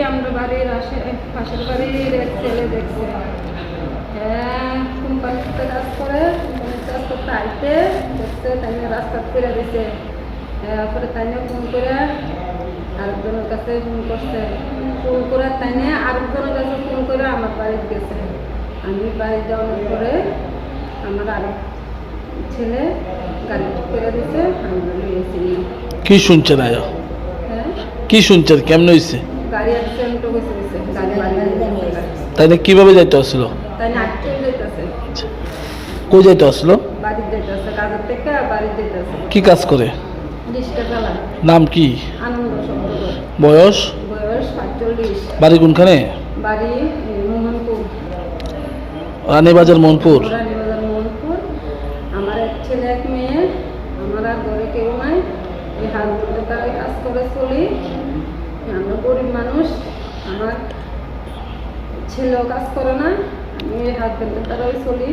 আমরা বাড়ির পাশের বাড়ির এক ছেলে দেখছে, হ্যাঁ কোম্পানিতে কাজ করে, কোম্পানিতে কাজ করতে আইতে দেখছে তাই রাস্তা ফিরে দিছে। তারপরে তাই ফোন করে আরেকজনের কাছে ফোন করছে, ফোন করে তাই আরেকজনের কাছে ফোন করে আমার বাড়িতে গেছে। আমি বাড়ি যাওয়ার পরে আমার আরেক ছেলে গাড়ি করে দিছে, আমরা নিয়েছি। কি শুনছেন আয়া? হ্যাঁ কি শুনছেন কেমন হয়েছে? গাড়ি অ্যাক্সিডেন্ট হয়েছে, গাড়ি বাড়ি তাই না কিভাবে যাইতে আসলো? তাই না আটকে যেতেছে, কই যাইতে আসলো? বাড়ি যেতেছে, কাজের থেকে বাড়ি যেতেছে। কি কাজ করে? রিক্সা চালায়। নাম কি? আনন্দ শব্দ। বয়স? বয়স 45। বাড়ি কোনখানে? বাড়ি মোহনপুর, রানীবাজার মোহনপুর। রানীবাজার মোহনপুর। আমার এক ছেলে এক মেয়ে, আমার আর ঘরে কেউ নাই। এই হাজবেন্ডের দ্বারা কাজ করে চলি। আমরা গরিব মানুষ, আমার ছেলেও কাজ করে না, আমি এই হাজবেন্ডের দ্বারাই চলি।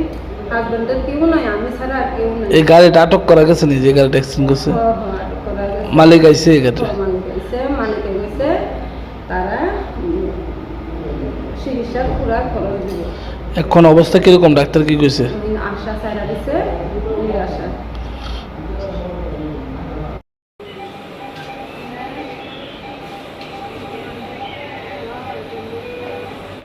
হাজবেন্ডের কেউ নাই, আমি ছাড়া আর কেউ নাই। এই গাড়িটা আটক করা গেছে নি যে গাড়িটা অ্যাক্সিডেন্ট করছে? আটক করা গেছে। মালিক আইছে এই গাড়িটা? মালিকে গেছে, তারা চিকিৎসার পুরা খরচ দিবে। এখন অবস্থা কিরকম? ডাক্তার কি কইছে? আশা ছাড়া দিছে,